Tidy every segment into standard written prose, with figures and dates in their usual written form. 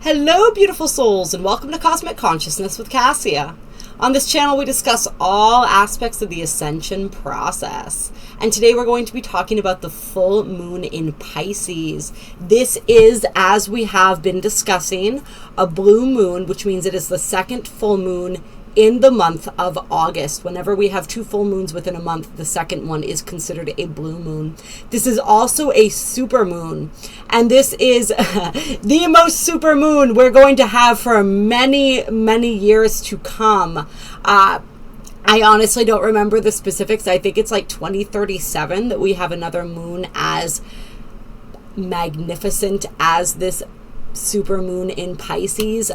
Hello, beautiful souls, and welcome to Cosmic Consciousness with Kassia. On this channel, we discuss all aspects of the ascension process. And today we're going to be talking about the full moon in Pisces. This is, as we have been discussing, a blue moon, which means it is the second full moon in the month of August. Whenever we have two full moons within a month, the second one is considered a blue moon. This is also a super moon, and this is the most super moon we're going to have for many, many years to come. I honestly don't remember the specifics. I think it's like 2037 that we have another moon as magnificent as this super moon in Pisces.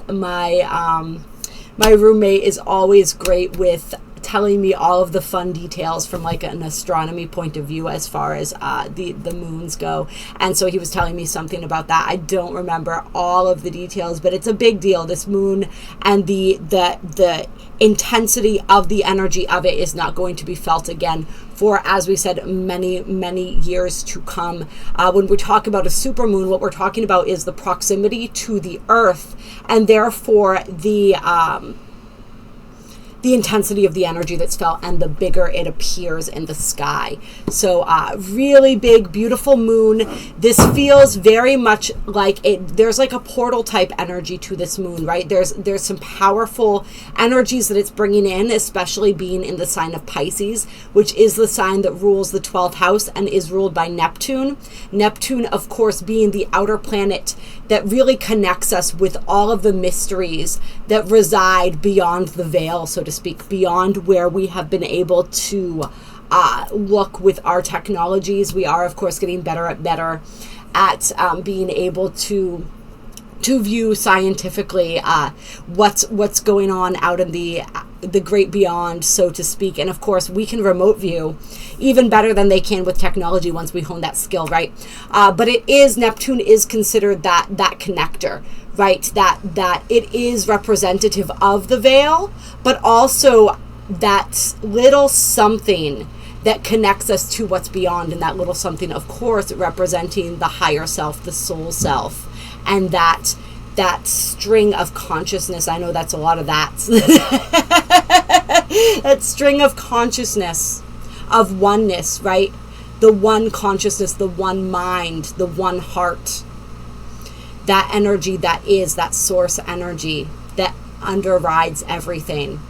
My roommate is always great with telling me all of the fun details from like an astronomy point of view as far as the moons go. And so he was telling me something about that. I don't remember all of the details, but it's a big deal. This moon and the intensity of the energy of it is not going to be felt again for, as we said, many, many years to come. When we talk about a supermoon, what we're talking about is the proximity to the Earth, and therefore the intensity of the energy that's felt, and the bigger it appears in the sky. So really big, beautiful moon. This feels very much like there's like a portal type energy to this moon, right? There's some powerful energies that it's bringing in, especially being in the sign of Pisces, which is the sign that rules the 12th house and is ruled by Neptune. Neptune, of course, being the outer planet that really connects us with all of the mysteries that reside beyond the veil, so to speak, beyond where we have been able to look with our technologies. We are, of course, getting better at being able to view scientifically what's going on out in the great beyond, so to speak. And of course, we can remote view even better than they can with technology once we hone that skill, right? But Neptune is considered that connector, right? That it is representative of the veil, but also that little something that connects us to what's beyond, and that little something, of course, representing the higher self, the soul self, and that string of consciousness. I know that's a lot of that. That string of consciousness, of oneness, right? The one consciousness, the one mind, the one heart. That energy that is, that source energy that underrides everything.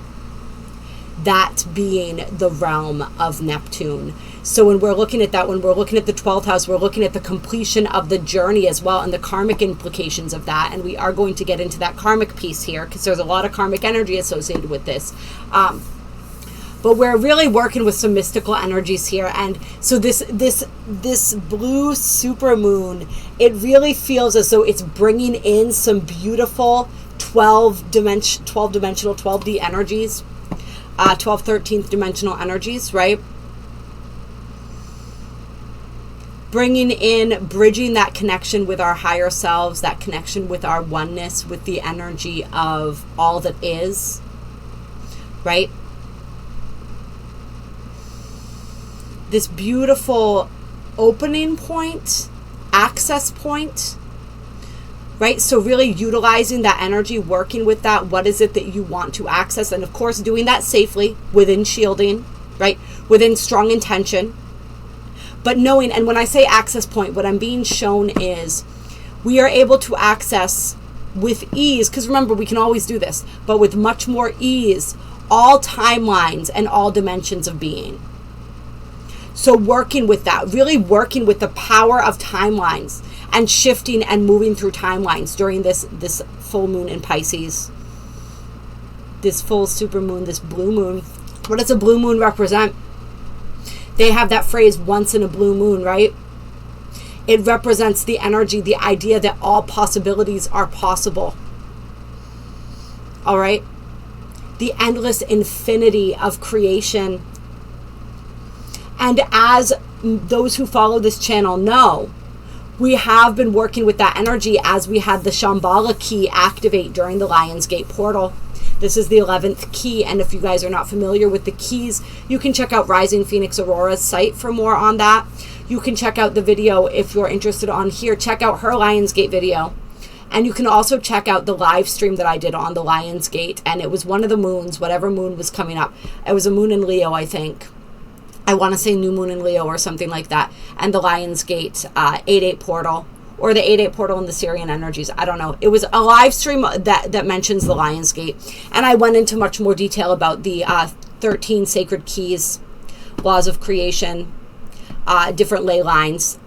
That being the realm of Neptune. So when we're looking at that, when we're looking at the 12th house, we're looking at the completion of the journey as well, and the karmic implications of that. And we are going to get into that karmic piece here, because there's a lot of karmic energy associated with this. But we're really working with some mystical energies here. And so this blue super moon, it really feels as though it's bringing in some beautiful 12D energies, 13th dimensional energies, right? Bridging that connection with our higher selves, that connection with our oneness, with the energy of all that is, right? This beautiful opening point, access point, right? So really utilizing that energy, working with that. What is it that you want to access? And of course, doing that safely, within shielding, right? Within strong intention. But knowing, and when I say access point, what I'm being shown is we are able to access with ease, because remember, we can always do this, but with much more ease, all timelines and all dimensions of being. So working with that, really working with the power of timelines and shifting and moving through timelines during this full moon in Pisces, this full super moon, this blue moon. What does a blue moon represent? They have that phrase, once in a blue moon, right? It represents the energy, the idea that all possibilities are possible. All right? The endless infinity of creation. And as those who follow this channel know, we have been working with that energy as we had the Shambhala key activate during the Lionsgate portal. This is the 11th key, and if you guys are not familiar with the keys, you can check out Rising Phoenix Aurora's site for more on that. You can check out the video if you're interested on here. Check out her Lionsgate video. And you can also check out the live stream that I did on the Lion's Gate. And it was one of the moons, whatever moon was coming up. It was a moon in Leo, I think. I want to say new moon in Leo or something like that. And the Lion's Gate 8-8 portal. Or the 8-8 portal in the Syrian energies. I don't know. It was a live stream that mentions the Lion's Gate. And I went into much more detail about the 13 sacred keys, laws of creation, different ley lines,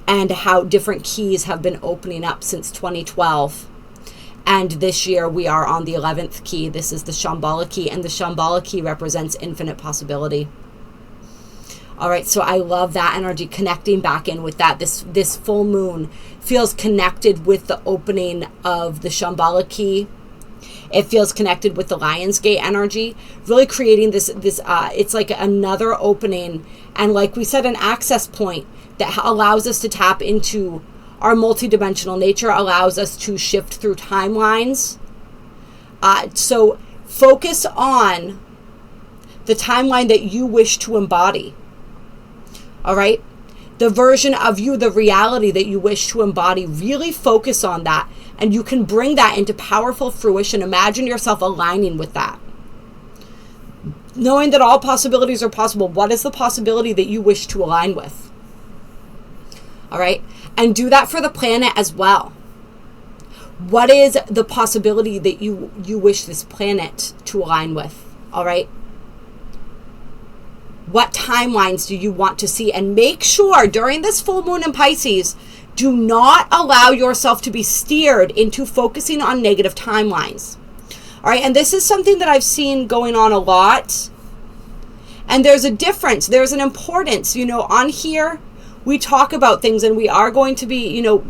and how different keys have been opening up since 2012. And this year we are on the 11th key. This is the Shambhala key, and the Shambhala key represents infinite possibility. All right, so I love that energy, connecting back in with that. This full moon feels connected with the opening of the Shambhala key. It feels connected with the Lion's Gate energy, really creating this it's like another opening, and like we said, an access point that allows us to tap into our multidimensional nature, allows us to shift through timelines. So focus on the timeline that you wish to embody. All right? The version of you, the reality that you wish to embody, really focus on that. And you can bring that into powerful fruition. Imagine yourself aligning with that. Knowing that all possibilities are possible. What is the possibility that you wish to align with? All right? And do that for the planet as well. What is the possibility that you wish this planet to align with? All right? What timelines do you want to see? And make sure during this full moon in Pisces, do not allow yourself to be steered into focusing on negative timelines. All right, and this is something that I've seen going on a lot. And there's a difference. There's an importance. You know, on here, we talk about things, and we are going to be, you know,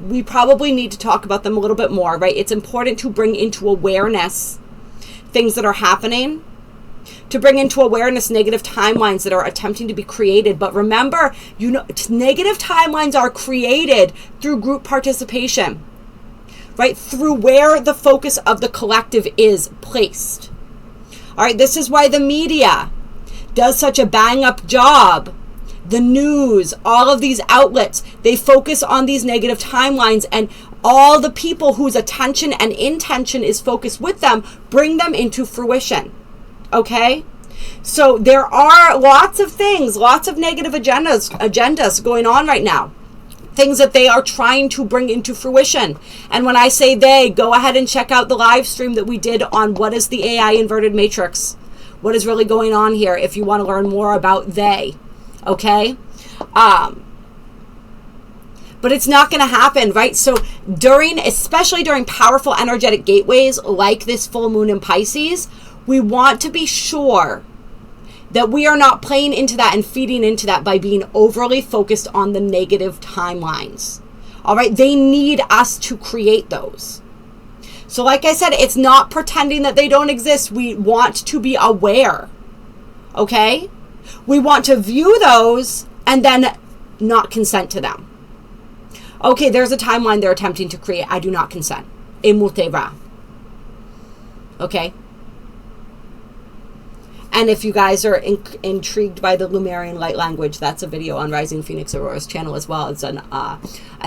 we probably need to talk about them a little bit more, right? It's important to bring into awareness things that are happening, to bring into awareness negative timelines that are attempting to be created. But remember, you know, negative timelines are created through group participation, right? Through where the focus of the collective is placed. All right, this is why the media does such a bang up job. The news, all of these outlets, they focus on these negative timelines, and all the people whose attention and intention is focused with them, bring them into fruition. Okay? So there are lots of things, lots of negative agendas going on right now. Things that they are trying to bring into fruition. And when I say they, go ahead and check out the live stream that we did on what is the AI inverted matrix. What is really going on here if you want to learn more about they. Okay? But it's not going to happen, right? So especially during powerful energetic gateways like this full moon in Pisces, we want to be sure that we are not playing into that and feeding into that by being overly focused on the negative timelines. All right? They need us to create those. So like I said, it's not pretending that they don't exist. We want to be aware. Okay? We want to view those and then not consent to them. Okay, there's a timeline they're attempting to create. I do not consent. Emutera. Okay? And if you guys are intrigued by the Lemurian light language, that's a video on Rising Phoenix Aurora's channel as well. It's an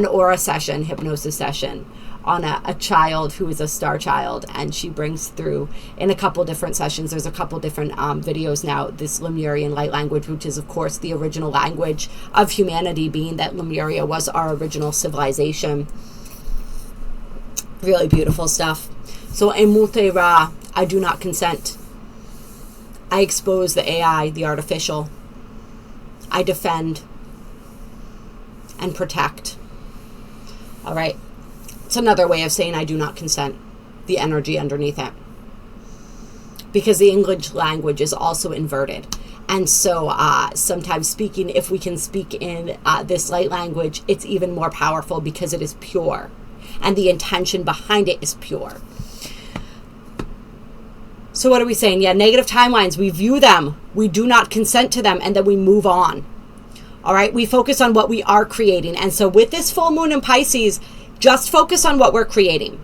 aura session, hypnosis session on a child who is a star child, and she brings through in a couple different sessions. There's a couple different videos now, this Lemurian light language, which is of course the original language of humanity, being that Lemuria was our original civilization. Really beautiful stuff. So Emute Ra, I do not consent. I expose the AI, the artificial. I defend and protect. All right. It's another way of saying I do not consent. The energy underneath it. Because the English language is also inverted. And so sometimes speaking, if we can speak in this light language, it's even more powerful because it is pure. And the intention behind it is pure. So what are we saying? Yeah, negative timelines, we view them, we do not consent to them, and then we move on. All right, we focus on what we are creating. And so with this full moon in Pisces, just focus on what we're creating.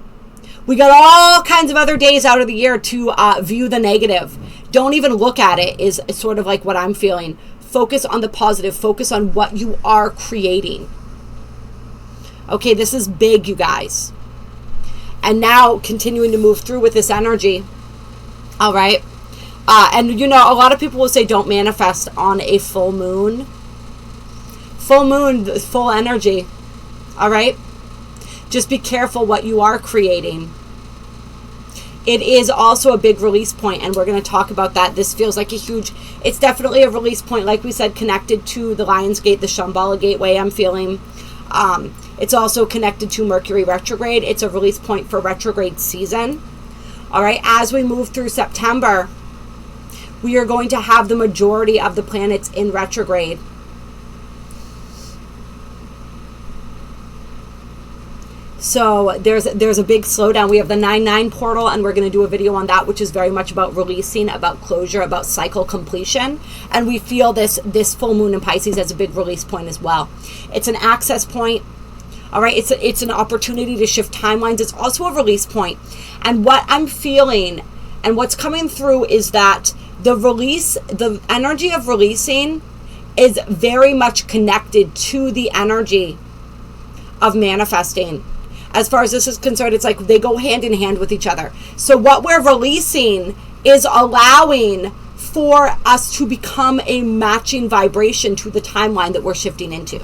We got all kinds of other days out of the year to view the negative. Don't even look at it, is sort of like what I'm feeling. Focus on the positive. Focus on what you are creating. Okay, this is big, you guys. And now continuing to move through with this energy. All right. And you know, a lot of people will say don't manifest on a full moon. Full moon, full energy. All right. Just be careful what you are creating. It is also a big release point, and we're going to talk about that. This feels like a huge, it's definitely a release point, like we said, connected to the Lion's Gate, the Shambhala Gateway, I'm feeling. It's also connected to Mercury retrograde. It's a release point for retrograde season. All right, as we move through September, we are going to have the majority of the planets in retrograde. So there's a big slowdown. We have the 9/9 portal, and we're going to do a video on that, which is very much about releasing, about closure, about cycle completion. And we feel this full moon in Pisces as a big release point as well. It's an access point. All right, it's an opportunity to shift timelines. It's also a release point. And what I'm feeling and what's coming through is that the release, the energy of releasing is very much connected to the energy of manifesting. As far as this is concerned, it's like they go hand in hand with each other. So what we're releasing is allowing for us to become a matching vibration to the timeline that we're shifting into.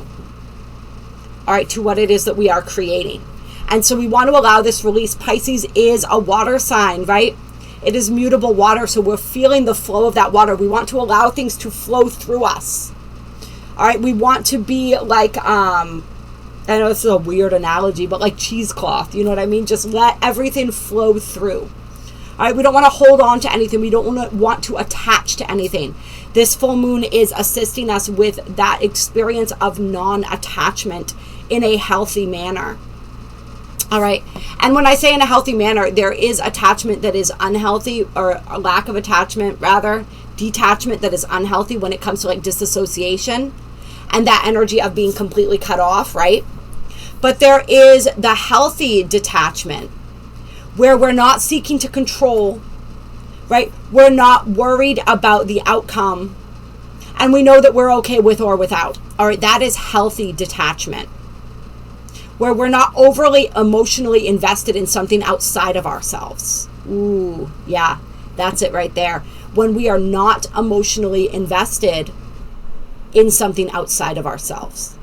All right, to what it is that we are creating. And so we want to allow this release. Pisces is a water sign, right? It is mutable water, so we're feeling the flow of that water. We want to allow things to flow through us. All right, we want to be like, I know this is a weird analogy, but like cheesecloth, you know what I mean? Just let everything flow through. All right, we don't want to hold on to anything. We don't want to attach to anything. This full moon is assisting us with that experience of non-attachment in a healthy manner. All right, and when I say in a healthy manner, there is attachment that is unhealthy, or a lack of attachment, rather, detachment that is unhealthy when it comes to like disassociation and that energy of being completely cut off, right? But there is the healthy detachment where we're not seeking to control, right? We're not worried about the outcome, and we know that we're okay with or without. All right, that is healthy detachment, where we're not overly emotionally invested in something outside of ourselves. Ooh, yeah, that's it right there. When we are not emotionally invested in something outside of ourselves.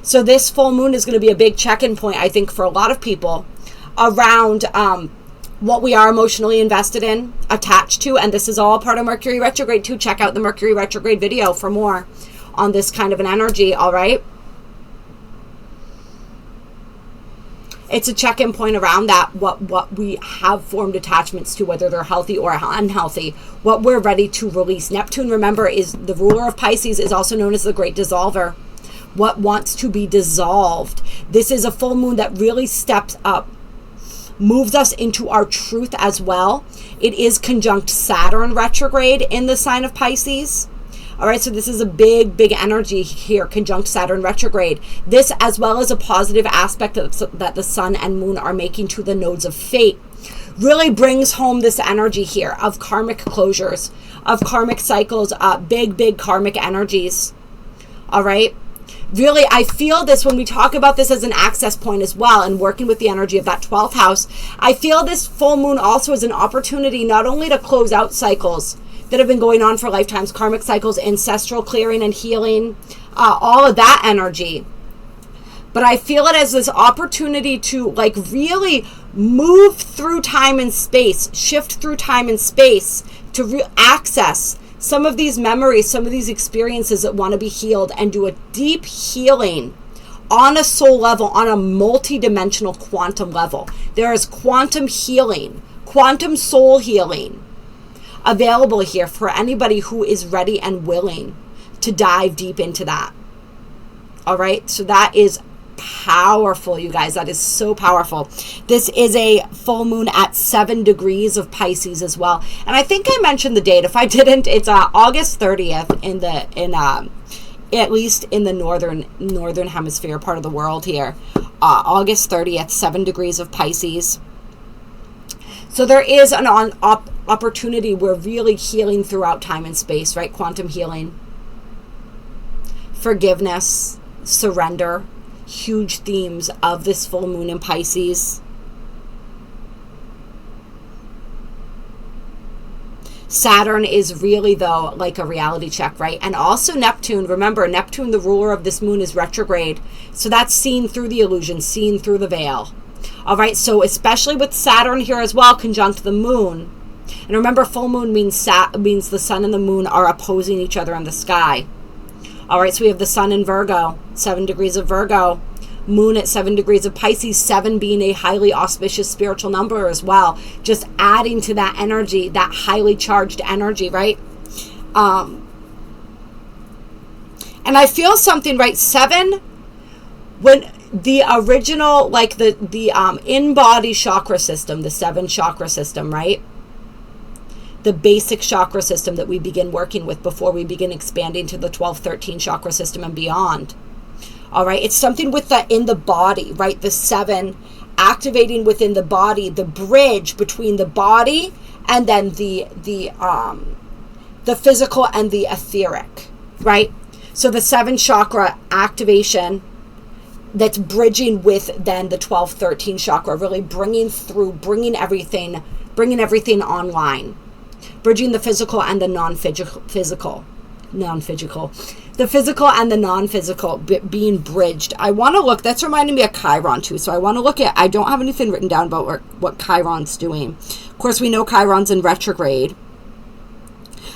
So this full moon is going to be a big check-in point, I think, for a lot of people around what we are emotionally invested in, attached to, and this is all part of Mercury retrograde too. Check out the Mercury retrograde video for more on this kind of an energy, all right? It's a check-in point around that, what we have formed attachments to, whether they're healthy or unhealthy, what we're ready to release. Neptune, remember, is the ruler of Pisces, is also known as the great dissolver. What wants to be dissolved. This is a full moon that really steps up, moves us into our truth as well. It is conjunct Saturn retrograde in the sign of Pisces. All right, so this is a big, big energy here, conjunct Saturn retrograde. This, as well as a positive aspect that the sun and moon are making to the nodes of fate, really brings home this energy here of karmic closures, of karmic cycles, big, big karmic energies. All right. Really, I feel this when we talk about this as an access point as well, and working with the energy of that 12th house. I feel this full moon also as an opportunity not only to close out cycles that have been going on for lifetimes, karmic cycles, ancestral clearing and healing, all of that energy. But I feel it as this opportunity to like really move through time and space, shift through time and space to access some of these memories, some of these experiences that want to be healed, and do a deep healing on a soul level, on a multi-dimensional quantum level. There is quantum healing, quantum soul healing available here for anybody who is ready and willing to dive deep into that. All right, so that is powerful, you guys. That is so powerful. This is a full moon at 7 degrees of Pisces as well, and I think I mentioned the date. If I didn't, it's August 30th at least in the northern hemisphere part of the world here. August 30th, 7 degrees of Pisces. So there is an opportunity. We're really healing throughout time and space, right? Quantum healing, forgiveness, surrender, huge themes of this full moon in Pisces. Saturn is really, though, like a reality check, right? And also Neptune. Remember, Neptune, the ruler of this moon, is retrograde. So that's seen through the illusion, seen through the veil. All right, so especially with Saturn here as well, conjunct the moon. And remember, full moon means the sun and the moon are opposing each other in the sky. All right, so we have the sun in Virgo, 7 degrees of Virgo. Moon at 7 degrees of Pisces, 7 being a highly auspicious spiritual number as well. Just adding to that energy, that highly charged energy, right? And I feel something, right? 7, when the original, like the in-body chakra system, the 7 chakra system, right? The basic chakra system that we begin working with before we begin expanding to the 12, 13 chakra system and beyond. All right, it's something with the in the body, right? The 7 activating within the body, the bridge between the body and then the physical and the etheric, right? So the 7 chakra activation that's bridging with then the 12, 13 chakra, really bringing everything online, bridging the physical and the non-physical. The physical and the non-physical being bridged. I want to look, that's reminding me of Chiron too. So I want to look at, I don't have anything written down about what Chiron's doing. Of course, we know Chiron's in retrograde.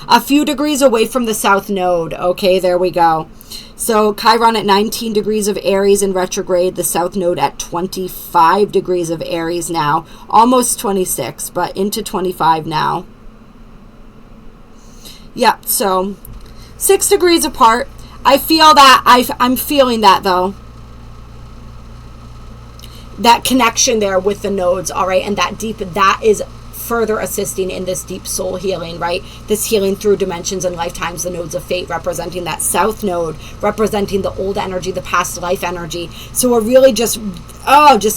A few degrees away from the south node. Okay, there we go. So Chiron at 19 degrees of Aries in retrograde. The south node at 25 degrees of Aries now. Almost 26, but into 25 now. Yep, so 6 degrees apart. I feel that, I'm feeling that though. That connection there with the nodes, all right? And that is further assisting in this deep soul healing, right? This healing through dimensions and lifetimes, the nodes of fate representing that south node, representing the old energy, the past life energy. So we're really just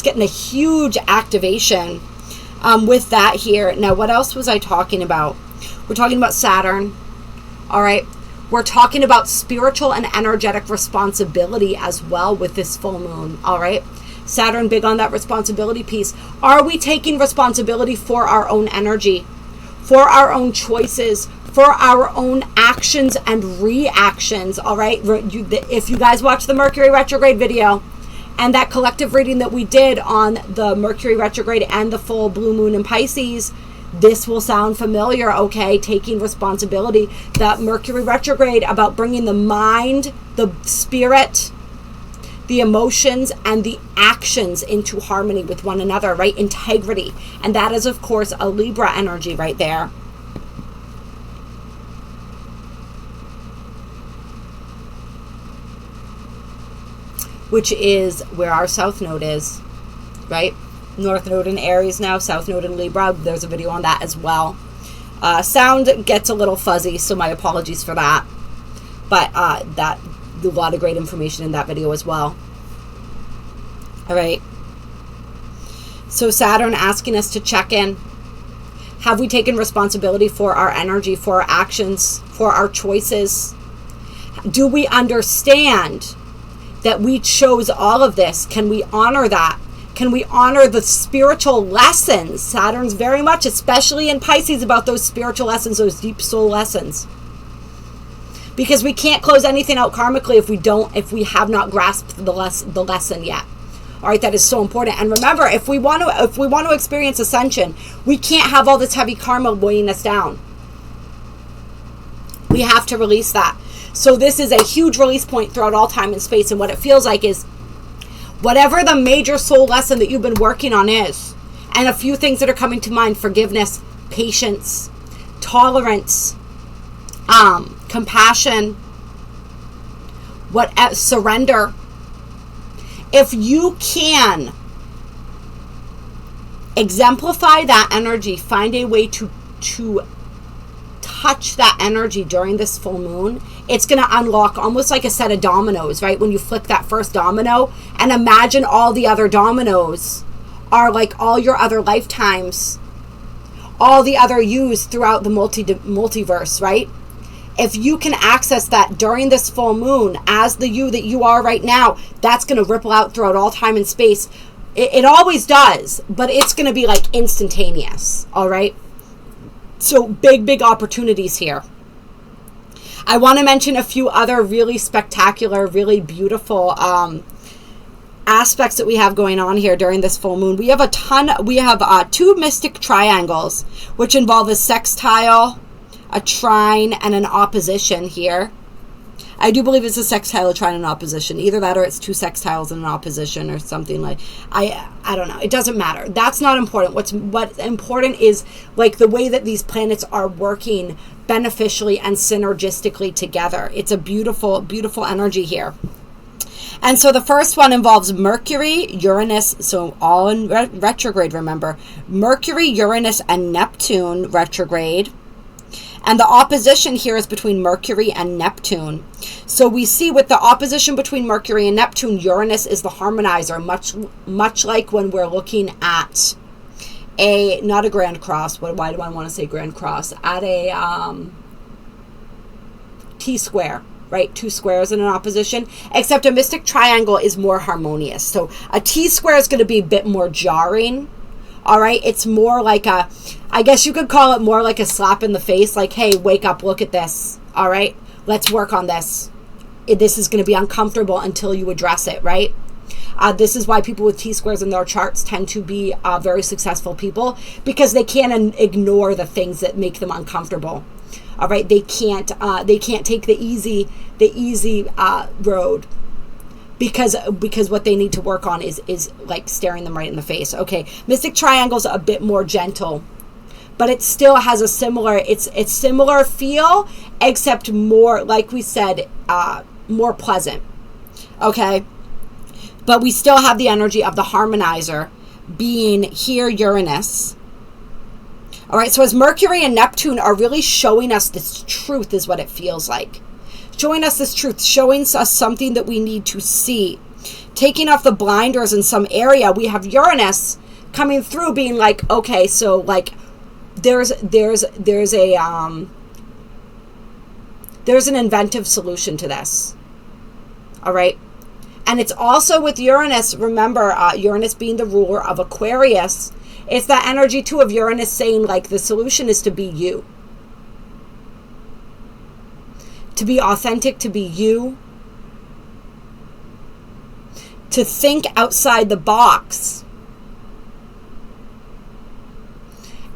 getting a huge activation with that here. Now, what else was I talking about? We're talking about Saturn, all right? We're talking about spiritual and energetic responsibility as well with this full moon, all right? Saturn, big on that responsibility piece. Are we taking responsibility for our own energy, for our own choices, for our own actions and reactions, all right? If you guys watch the Mercury retrograde video and that collective reading that we did on the Mercury retrograde and the full blue moon in Pisces, this will sound familiar, okay? Taking responsibility. That Mercury retrograde about bringing the mind, the spirit, the emotions, and the actions into harmony with one another, right? Integrity. And that is, of course, a Libra energy right there. Which is where our south node is, right? North node in Aries now, south node in Libra. There's a video on that as well. Sound gets a little fuzzy, so my apologies for that. But a lot of great information in that video as well. All right. So Saturn asking us to check in. Have we taken responsibility for our energy, for our actions, for our choices? Do we understand that we chose all of this? Can we honor that? Can we honor the spiritual lessons? Saturn's very much, especially in Pisces, about those spiritual lessons, those deep soul lessons. Because we can't close anything out karmically if we have not grasped the lesson yet. All right, that is so important. And remember, if we want to experience ascension, we can't have all this heavy karma weighing us down. We have to release that. So this is a huge release point throughout all time and space. And what it feels like is, whatever the major soul lesson that you've been working on is, and a few things that are coming to mind: forgiveness, patience, tolerance, compassion, surrender. If you can exemplify that energy, find a way to touch that energy during this full moon, it's going to unlock almost like a set of dominoes, right? When you flick that first domino, and imagine all the other dominoes are like all your other lifetimes, all the other yous throughout the multiverse, right? if you can access that during this full moon as the you that you are right now, that's going to ripple out throughout all time and space. It always does, but it's going to be like instantaneous. All right. So big opportunities here. I want to mention a few other really spectacular, really beautiful aspects that we have going on here during this full moon. We have two mystic triangles, which involve a sextile, a trine, and an opposition here. I do believe it's a sextile, a trine, and an opposition. Either that or it's two sextiles and an opposition or something like, I don't know. It doesn't matter. That's not important. What's important is like the way that these planets are working beneficially and synergistically together. It's a beautiful, beautiful energy here. And so the first one involves Mercury, Uranus, so all in retrograde, remember. Mercury, Uranus, and Neptune retrograde. And the opposition here is between Mercury and Neptune. So we see with the opposition between Mercury and Neptune, Uranus is the harmonizer, much like when we're looking at not a grand cross, why do I want to say grand cross? At a T-square, right? Two squares in an opposition, except a mystic triangle is more harmonious. So a T-square is going to be a bit more jarring. All right, it's more like I guess you could call it more like a slap in the face, like, hey, wake up, look at this. All right, let's work on this. This is going to be uncomfortable until you address it, right? This is why people with T-squares in their charts tend to be very successful people, because they can't ignore the things that make them uncomfortable. All right, they can't take the easy road. Because what they need to work on is like staring them right in the face. Okay, mystic triangle's a bit more gentle, but it still has a similar similar feel, except more, like we said, more pleasant. Okay, but we still have the energy of the harmonizer being here, Uranus. All right, so as Mercury and Neptune are really showing us this truth, is what it feels like. Showing us this truth, showing us something that we need to see. Taking off the blinders in some area. We have Uranus coming through being like, okay, so like there's an inventive solution to this. All right. And it's also with Uranus, remember, Uranus being the ruler of Aquarius, it's that energy too of Uranus saying like the solution is to be you. To be authentic, to be you, to think outside the box,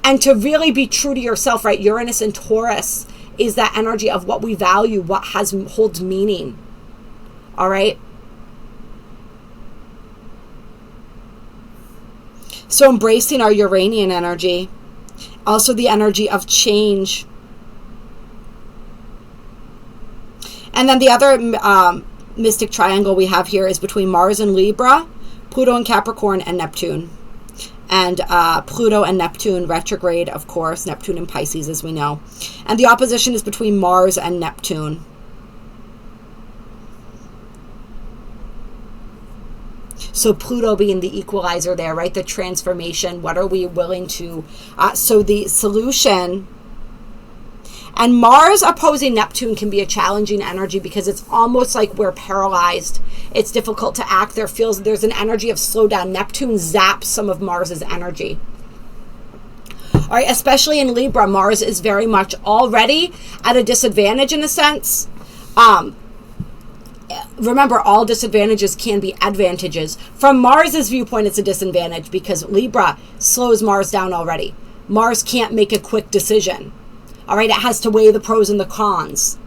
and to really be true to yourself, right? Uranus and Taurus is that energy of what we value, what holds meaning. All right. So embracing our Uranian energy, also the energy of change. And then the other mystic triangle we have here is between Mars and Libra, Pluto and Capricorn, and Neptune. And Pluto and Neptune retrograde, of course, Neptune and Pisces, as we know. And the opposition is between Mars and Neptune. So Pluto being the equalizer there, right? The transformation. What are we willing to... so the solution... And Mars opposing Neptune can be a challenging energy because it's almost like we're paralyzed. It's difficult to act. There's an energy of slow down. Neptune zaps some of Mars's energy. All right, especially in Libra, Mars is very much already at a disadvantage in a sense. Remember, all disadvantages can be advantages. From Mars's viewpoint, it's a disadvantage because Libra slows Mars down already. Mars can't make a quick decision. All right, it has to weigh the pros and the cons.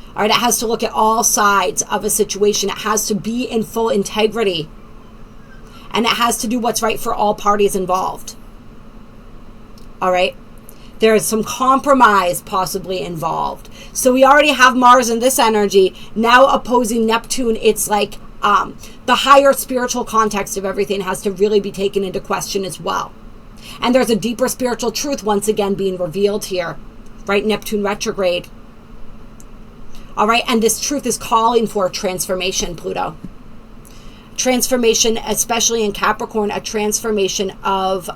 All right, it has to look at all sides of a situation. It has to be in full integrity. And it has to do what's right for all parties involved. All right, there is some compromise possibly involved. So we already have Mars in this energy. Now opposing Neptune, it's like the higher spiritual context of everything has to really be taken into question as well. And there's a deeper spiritual truth once again being revealed here. Right, Neptune retrograde. All right, and this truth is calling for transformation, Pluto. transformation, especially in Capricorn, a transformation of,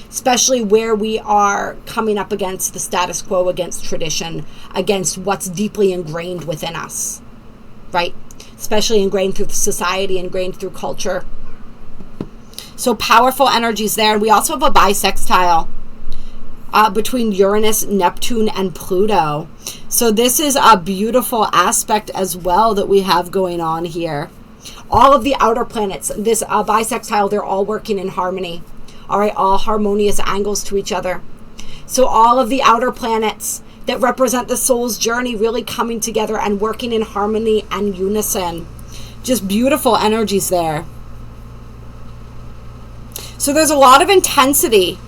especially where we are coming up against the status quo, against tradition, against what's deeply ingrained within us, right? Especially ingrained through society, ingrained through culture. So powerful energies there. We also have a bisextile between Uranus, Neptune, and Pluto. So this is a beautiful aspect as well that we have going on here. All of the outer planets, this bisextile, they're all working in harmony. All right, all harmonious angles to each other. So all of the outer planets that represent the soul's journey really coming together and working in harmony and unison. Just beautiful energies there. So there's a lot of intensity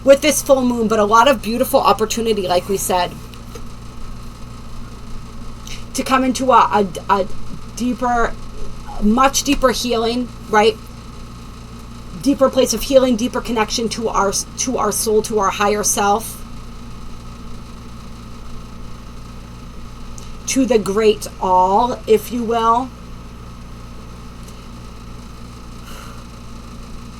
with this full moon, but a lot of beautiful opportunity, like we said, to come into a deeper, much deeper healing, right? Deeper place of healing, deeper connection to our soul, to our higher self, to the great all, if you will.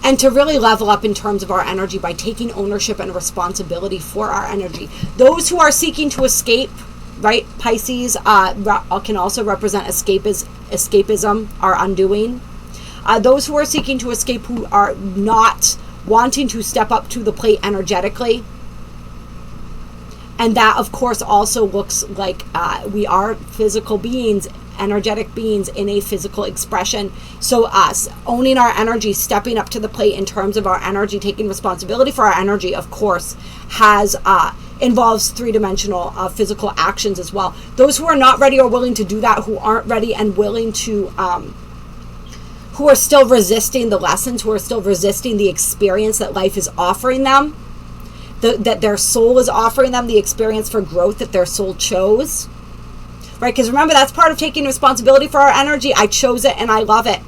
And to really level up in terms of our energy by taking ownership and responsibility for our energy. Those who are seeking to escape, right? Pisces can also represent escapism, our undoing. Those who are seeking to escape, who are not wanting to step up to the plate energetically. And that, of course, also looks like we are physical beings, energetic beings in a physical expression. So us owning our energy, stepping up to the plate in terms of our energy, taking responsibility for our energy, of course, has involves three-dimensional physical actions as well. Those who are not ready or willing to do that, who aren't ready and willing to, who are still resisting the lessons, who are still resisting the experience that life is offering them, that their soul is offering them, the experience for growth that their soul chose, right? Because remember, that's part of taking responsibility for our energy. I chose it and I love it.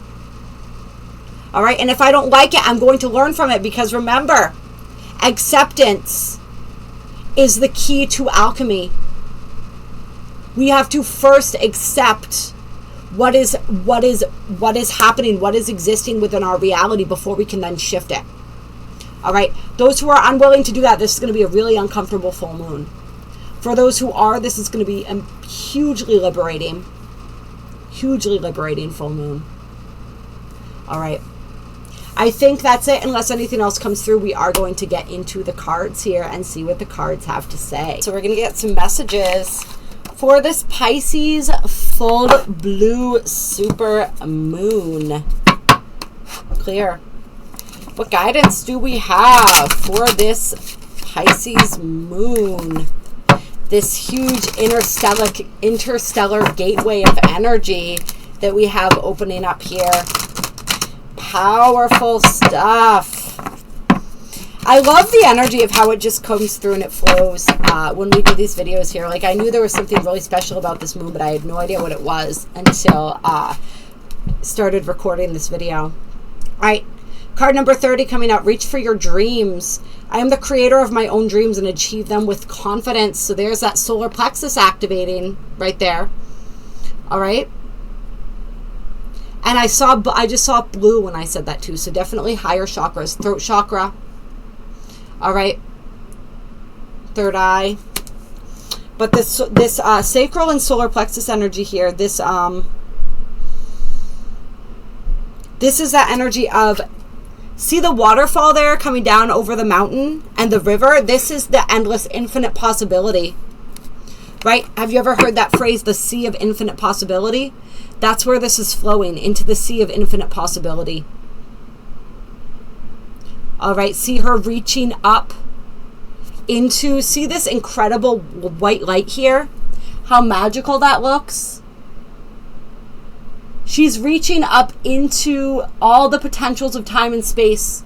All right. And if I don't like it, I'm going to learn from it, because remember, acceptance is the key to alchemy. We have to first accept what is happening, what is existing within our reality, before we can then shift it. All right. Those who are unwilling to do that, this is going to be a really uncomfortable full moon. For those who are, this is going to be a hugely liberating full moon. All right. I think that's it. Unless anything else comes through, we are going to get into the cards here and see what the cards have to say. So we're going to get some messages for this Pisces full blue super moon. Clear. What guidance do we have for this Pisces moon? This huge interstellar gateway of energy that we have opening up here. Powerful stuff. I love the energy of how it just comes through and it flows when we do these videos here. Like, I knew there was something really special about this moon, but I had no idea what it was until started recording this video. All right. Card number 30 coming out. Reach for your dreams. I am the creator of my own dreams and achieve them with confidence. So there's that solar plexus activating right there. All right. And I just saw blue when I said that too. So definitely higher chakras. Throat chakra. All right. Third eye. But this sacral and solar plexus energy here, this is that energy of, see the waterfall there coming down over the mountain and the river? This is the endless, infinite possibility, right? Have you ever heard that phrase, the sea of infinite possibility? That's where this is flowing, into the sea of infinite possibility. All right, see her reaching up into, see this incredible white light here? How magical that looks. She's reaching up into all the potentials of time and space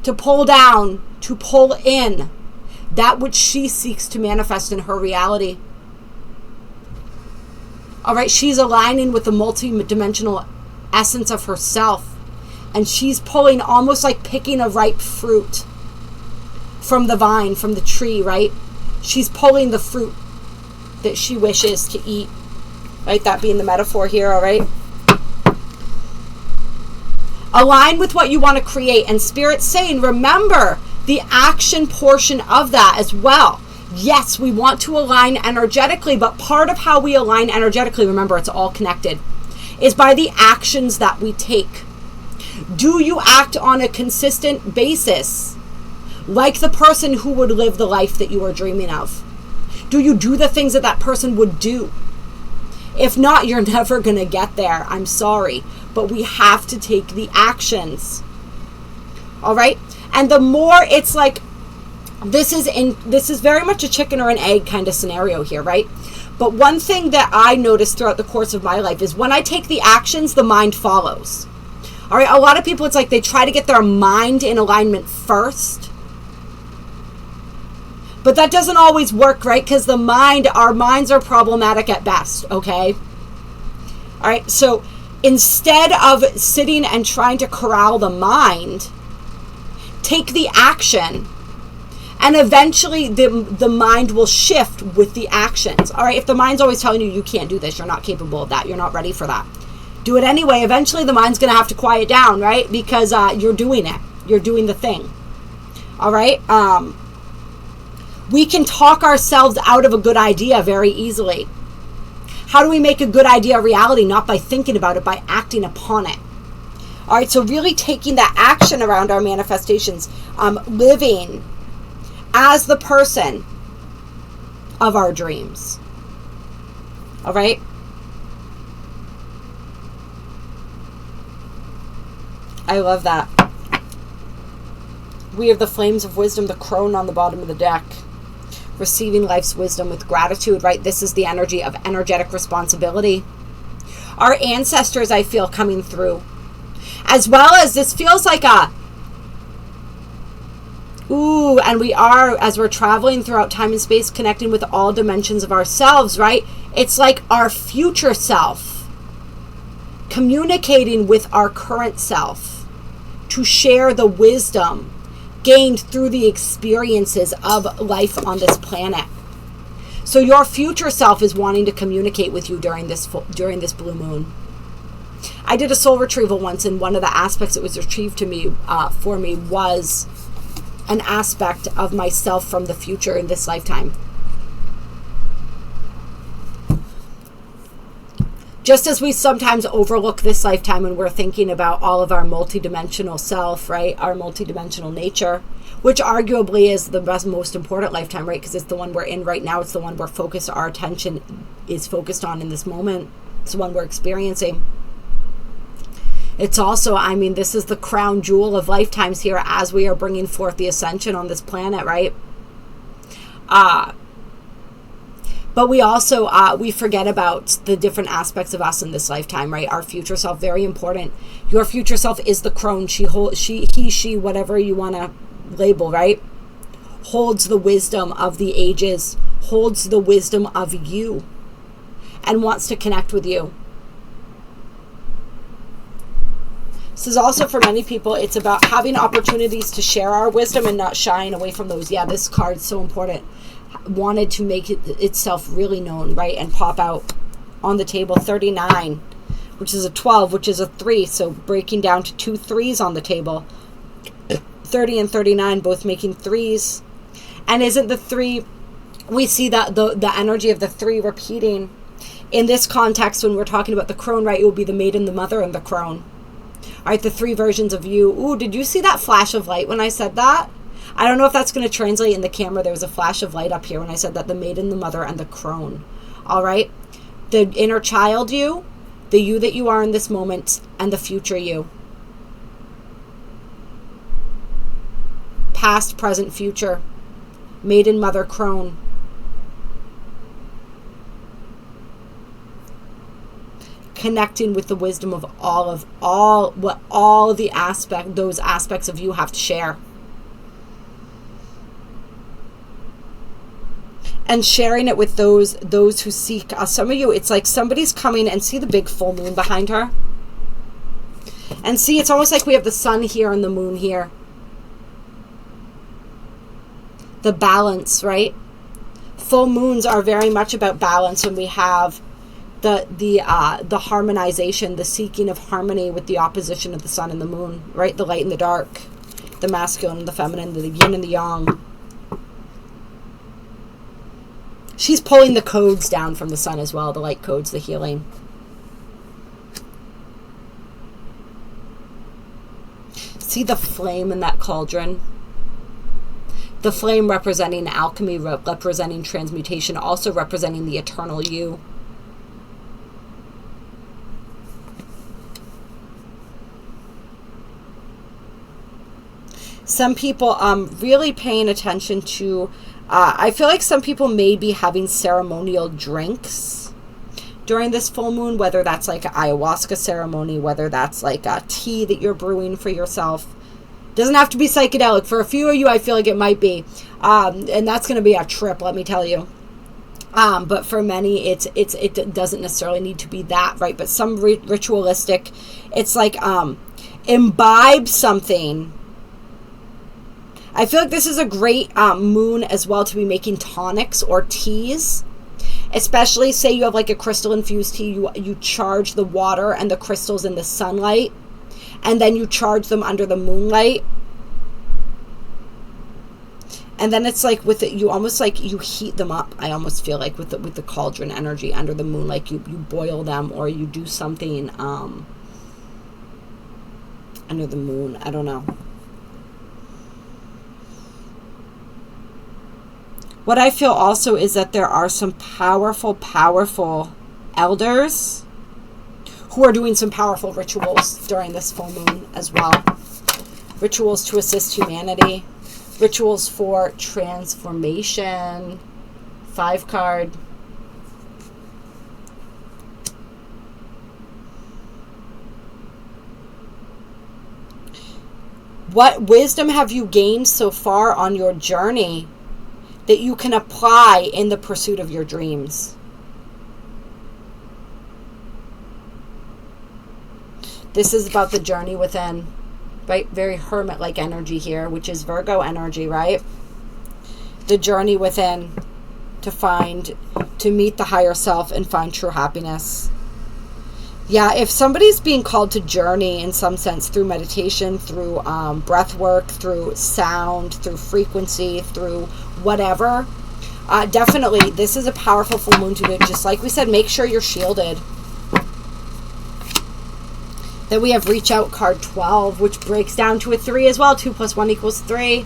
to pull down, to pull in that which she seeks to manifest in her reality. All right, she's aligning with the multi-dimensional essence of herself, and she's pulling, almost like picking a ripe fruit from the vine, from the tree, right? She's pulling the fruit that she wishes to eat. right? That being the metaphor here, all right? Align with what you want to create. And Spirit's saying, remember the action portion of that as well. Yes, we want to align energetically, but part of how we align energetically, remember, it's all connected, is by the actions that we take. Do you act on a consistent basis like the person who would live the life that you are dreaming of? Do you do the things that that person would do? If not, you're never going to get there. I'm sorry. But we have to take the actions. All right? And the more it's like, this is very much a chicken or an egg kind of scenario here, right? But one thing that I noticed throughout the course of my life is when I take the actions, the mind follows. All right? A lot of people, it's like they try to get their mind in alignment first. But that doesn't always work, right? Because our minds are problematic at best, okay? All right, so instead of sitting and trying to corral the mind, take the action, and eventually the mind will shift with the actions. All right, if the mind's always telling you, you can't do this, you're not capable of that, you're not ready for that, do it anyway. Eventually the mind's going to have to quiet down, right? Because you're doing it. You're doing the thing. All right? We can talk ourselves out of a good idea very easily. How do we make a good idea a reality? Not by thinking about it, by acting upon it. All right, so really taking that action around our manifestations, living as the person of our dreams. All right? I love that. We have the flames of wisdom, the crone on the bottom of the deck. Receiving life's wisdom with gratitude, right? This is the energy of energetic responsibility. Our ancestors, I feel, coming through. As well as this feels like and we are, as we're traveling throughout time and space, connecting with all dimensions of ourselves, right? It's like our future self communicating with our current self to share the wisdom gained through the experiences of life on this planet. So your future self is wanting to communicate with you during this blue moon. I did a soul retrieval once, and one of the aspects that was retrieved to me for me was an aspect of myself from the future in this lifetime. Just as we sometimes overlook this lifetime when we're thinking about all of our multidimensional self, right? Our multidimensional nature, which arguably is the most important lifetime, right? Because it's the one we're in right now. It's the one we're focused, our attention is focused on in this moment. It's the one we're experiencing. It's also, I mean, this is the crown jewel of lifetimes here as we are bringing forth the ascension on this planet, right? But we also, we forget about the different aspects of us in this lifetime, right? Our future self, very important. Your future self is the crone. She, whatever you want to label, right? Holds the wisdom of the ages, holds the wisdom of you, and wants to connect with you. This is also for many people, it's about having opportunities to share our wisdom and not shying away from those. Yeah, this card's so important. Wanted to make itself really known, right? And pop out on the table. 39, which is a 12, which is a 3. So breaking down to 2 3s on the table. 30 and 39 both making 3s. And isn't the 3, we see that the energy of the 3 repeating in this context when we're talking about the crone, right? It will be the maiden, the mother, and the crone. All right, the 3 versions of you. Ooh, did you see that flash of light when I said that? I don't know if that's going to translate in the camera. There was a flash of light up here when I said that, the maiden, the mother, and the crone. All right? The inner child you, the you that you are in this moment, and the future you. Past, present, future. Maiden, mother, crone. Connecting with the wisdom of those aspects of you have to share. And sharing it with those who seek. Some of you, it's like somebody's coming, and see the big full moon behind her? And see, it's almost like we have the sun here and the moon here. The balance, right? Full moons are very much about balance, and we have the harmonization, the seeking of harmony with the opposition of the sun and the moon, right? The light and the dark, the masculine and the feminine, the yin and the yang. She's pulling the codes down from the sun as well, the light codes, the healing. See the flame in that cauldron? The flame representing alchemy, representing transmutation, also representing the eternal you. Some people really paying attention to, I feel like some people may be having ceremonial drinks during this full moon, whether that's like an ayahuasca ceremony, whether that's like a tea that you're brewing for yourself. Doesn't have to be psychedelic. For a few of you, I feel like it might be. And that's going to be a trip, let me tell you. But for many, it doesn't necessarily need to be that, right? But some ritualistic, it's like imbibe something. I feel like this is a great moon as well to be making tonics or teas. Especially, say you have like a crystal infused tea, you charge the water and the crystals in the sunlight, and then you charge them under the moonlight. And then it's like with it, you almost like you heat them up. I almost feel like with the cauldron energy under the moon, like you boil them, or you do something under the moon. I don't know. What I feel also is that there are some powerful, powerful elders who are doing some powerful rituals during this full moon as well. Rituals to assist humanity. Rituals for transformation. 5 card. What wisdom have you gained so far on your journey that you can apply in the pursuit of your dreams? This is about the journey within, right? Very hermit-like energy here, which is Virgo energy, right? The journey within to meet the higher self and find true happiness. Yeah, if somebody's being called to journey in some sense through meditation, through breath work, through sound, through frequency, through whatever, definitely this is a powerful full moon to do. Just like we said, make sure you're shielded. Then we have reach out card 12, which breaks down to a 3 as well. 2 + 1 = 3.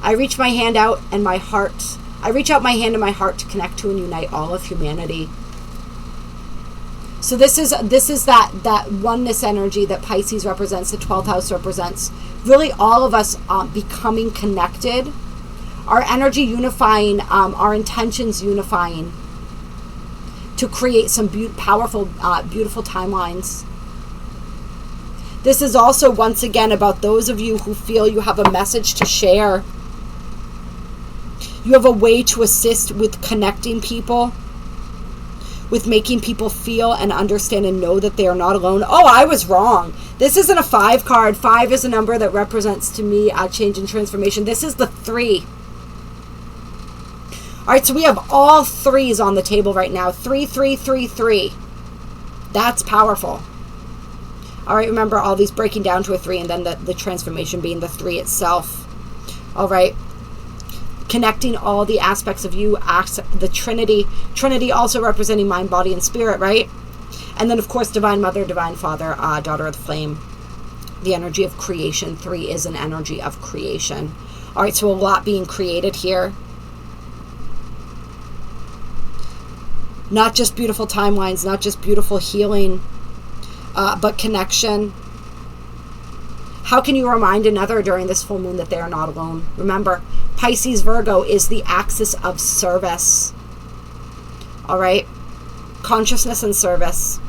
I reach my hand out and my heart. I reach out my hand and my heart to connect to and unite all of humanity. So this is that oneness energy that Pisces represents, the 12th house represents. Really all of us becoming connected. Our energy unifying, our intentions unifying to create some powerful, beautiful timelines. This is also, once again, about those of you who feel you have a message to share. You have a way to assist with connecting people, with making people feel and understand and know that they are not alone. Oh, I was wrong. This isn't a 5 card. 5 is a number that represents to me change and transformation. This is the 3. All right, so we have all 3s on the table right now. 3, 3, 3, 3. That's powerful. All right, remember all these breaking down to a 3 and then the transformation being the 3 itself. All right. Connecting all the aspects of you, the Trinity. Trinity also representing mind, body, and spirit, right? And then, of course, Divine Mother, Divine Father, Daughter of the Flame. The energy of creation. 3 is an energy of creation. All right, so a lot being created here. Not just beautiful timelines, not just beautiful healing, but connection. How can you remind another during this full moon that they are not alone? Remember, Pisces Virgo is the axis of service. All right? Consciousness and service.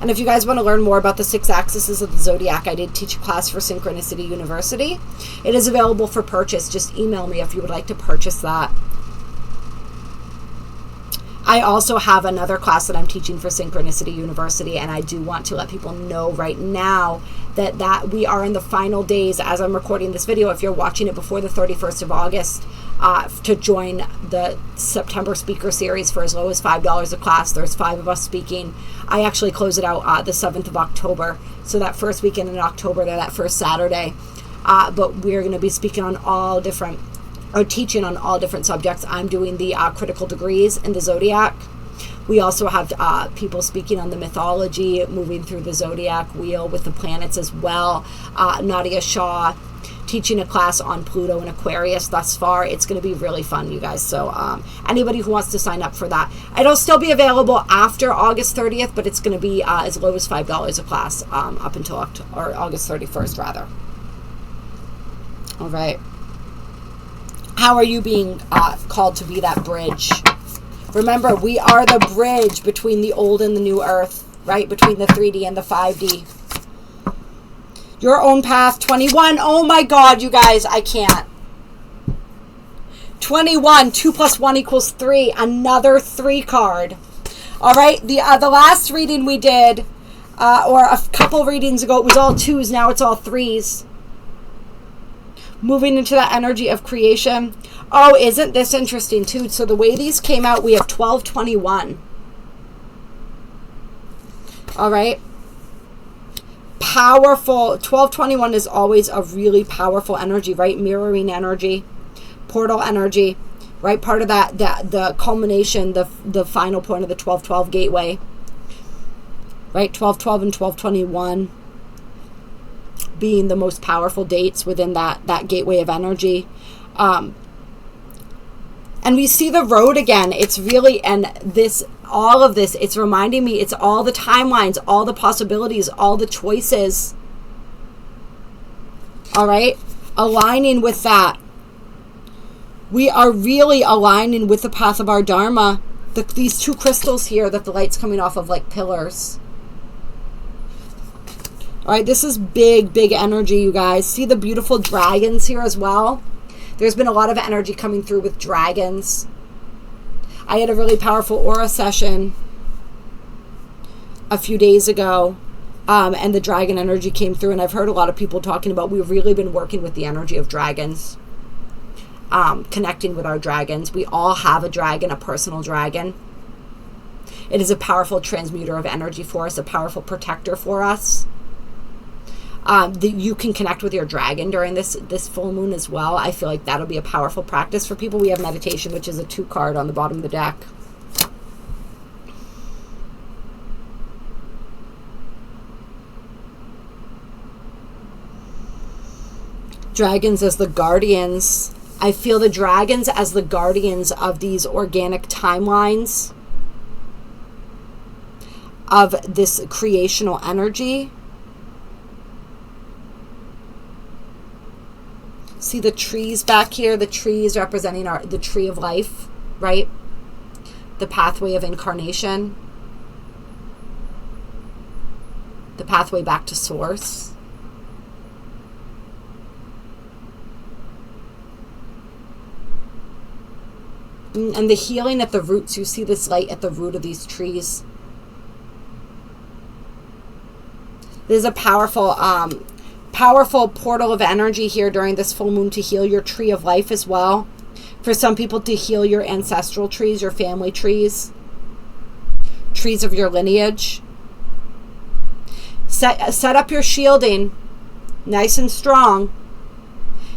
And if you guys want to learn more about the 6 axes of the Zodiac, I did teach a class for Synchronicity University. It is available for purchase. Just email me if you would like to purchase that. I also have another class that I'm teaching for Synchronicity University, and I do want to let people know right now that we are in the final days as I'm recording this video. If you're watching it before the 31st of August, to join the September speaker series for as low as $5 a class. There's 5 of us speaking. I actually close it out the 7th of October. So that first weekend in October, that first Saturday. But we're going to be speaking on all different, or teaching on all different subjects. I'm doing the critical degrees in the Zodiac. We also have people speaking on the mythology, moving through the Zodiac wheel with the planets as well. NADIYA, SHAH, teaching a class on Pluto and Aquarius thus far. It's going to be really fun, you guys. So anybody who wants to sign up for that, it'll still be available after August 30th, but it's going to be as low as $5 a class up until August 31st, rather. All right. How are you being called to be that bridge? Remember, we are the bridge between the old and the new earth, right? Between the 3D and the 5D. Your own path, 21. Oh my God, you guys, I can't. 21, 2 + 1 = 3. Another 3 card. All right, the last reading we did, or a couple readings ago, it was all 2s. Now it's all 3s. Moving into that energy of creation. Oh, isn't this interesting too? So the way these came out, we have 1221. All right. Powerful. 1221 is always a really powerful energy, right? Mirroring energy, portal energy, right? Part of that the culmination, the final point of the 1212 gateway, right? 1212 and 1221 being the most powerful dates within that gateway of energy. And we see the road again. It's really, and this, all of this, it's reminding me, it's all the timelines, all the possibilities, all the choices. All right? Aligning with that. We are really aligning with the path of our Dharma. These 2 crystals here that the light's coming off of like pillars. All right, this is big, big energy, you guys. See the beautiful dragons here as well? There's been a lot of energy coming through with dragons. I had a really powerful aura session a few days ago, and the dragon energy came through, and I've heard a lot of people talking about we've really been working with the energy of dragons, connecting with our dragons. We all have a dragon, a personal dragon. It is a powerful transmuter of energy for us, a powerful protector for us. You can connect with your dragon during this full moon as well. I feel like that'll be a powerful practice for people. We have meditation, which is a 2 card on the bottom of the deck. Dragons as the guardians. I feel the dragons as the guardians of these organic timelines, of this creational energy. See the trees back here, the trees representing the tree of life, right? The pathway of incarnation. The pathway back to source. And the healing at the roots. You see this light at the root of these trees. There's a powerful portal of energy here during this full moon to heal your tree of life as well. For some people, to heal your ancestral trees, your family trees, trees of your lineage. Set up your shielding nice and strong.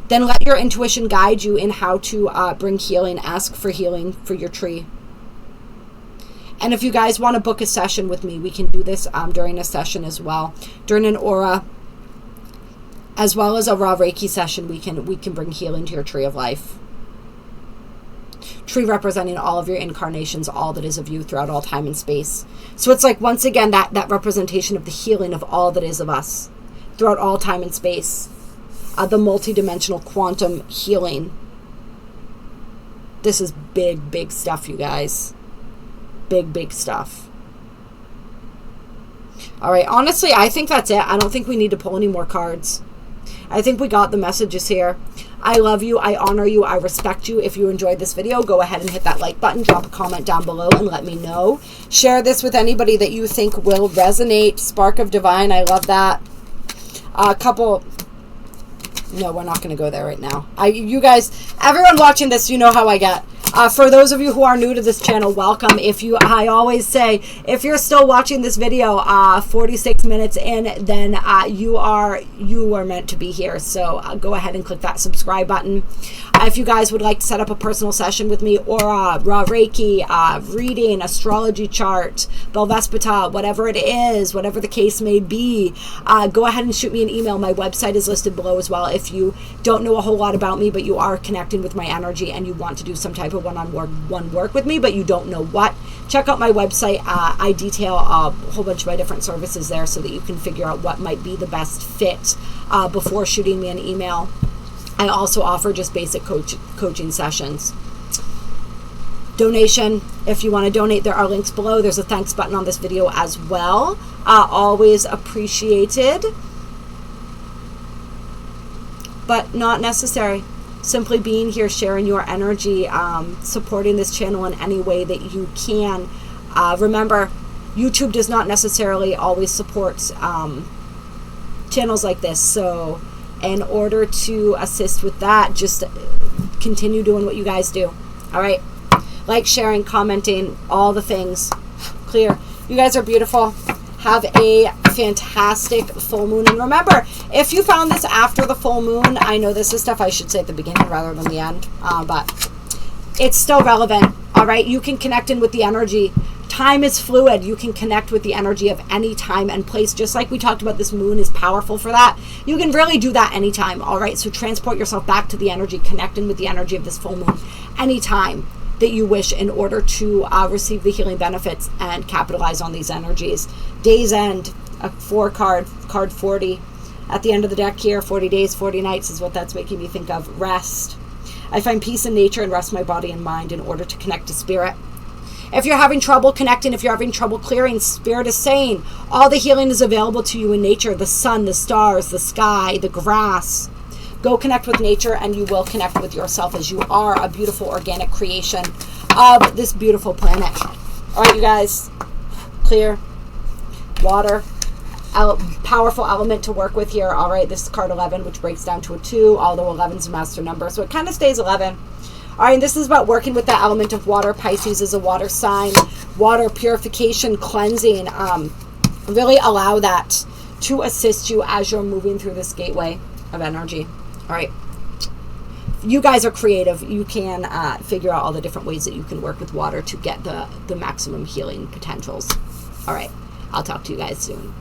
Then let your intuition guide you in how to bring healing. Ask for healing for your tree. And if you guys want to book a session with me, we can do this during a session as well. During an aura, as well as a raw Reiki session, we can bring healing to your tree of life. Tree representing all of your incarnations, all that is of you throughout all time and space. So it's like, once again, that representation of the healing of all that is of us throughout all time and space. The multidimensional quantum healing. This is big, big stuff, you guys. Big, big stuff. All right, honestly, I think that's it. I don't think we need to pull any more cards. I think we got the messages here. I love you. I honor you. I respect you. If you enjoyed this video, go ahead and hit that like button. Drop a comment down below and let me know. Share this with anybody that you think will resonate. Spark of Divine. I love that. A couple... No, we're not going to go there right now. You guys, everyone watching this, you know how I get. For those of you who are new to this channel, welcome. I always say, if you're still watching this video 46 minutes in, then you are meant to be here. So go ahead and click that subscribe button. If you guys would like to set up a personal session with me, or raw Reiki, reading, astrology chart, Belvespita, whatever it is, whatever the case may be, go ahead and shoot me an email. My website is listed below as well. If you don't know a whole lot about me, but you are connecting with my energy and you want to do some type of one-on-one work with me, but you don't know what, check out my website. I detail a whole bunch of my different services there so that you can figure out what might be the best fit before shooting me an email. I also offer just basic coaching sessions. Donation, if you want to donate, there are links below. There's a thanks button on this video as well. Always appreciated, but not necessary. Simply being here, sharing your energy, supporting this channel in any way that you can. Remember, YouTube does not necessarily always support channels like this, so in order to assist with that, just continue doing what you guys do. All right, like, sharing, commenting, all the things. Clear. You guys are beautiful. Have a fantastic full moon. And remember, if you found this after the full moon, I know this is stuff I should say at the beginning rather than the end, but it's still relevant. All right, you can connect in with the energy. Time is fluid. You can connect with the energy of any time and place. Just like we talked about, this moon is powerful for that. You can really do that anytime. All right, so transport yourself back to the energy, connect in with the energy of this full moon anytime that you wish, in order to receive the healing benefits and capitalize on these energies. Day's End, a 4-card, card 40. At the end of the deck here, 40 days, 40 nights is what that's making me think of. Rest. I find peace in nature and rest my body and mind in order to connect to spirit. If you're having trouble connecting, if you're having trouble clearing, Spirit is saying all the healing is available to you in nature. The sun, the stars, the sky, the grass. Go connect with nature and you will connect with yourself, as you are a beautiful organic creation of this beautiful planet. All right, you guys. Clear. Water. Powerful element to work with here. All right, this is card 11, which breaks down to a 2, although 11 is a master number, so it kind of stays 11. All right, and this is about working with the element of water. Pisces is a water sign. Water, purification, cleansing. Really allow that to assist you as you're moving through this gateway of energy. All right. You guys are creative. You can figure out all the different ways that you can work with water to get the maximum healing potentials. All right. I'll talk to you guys soon.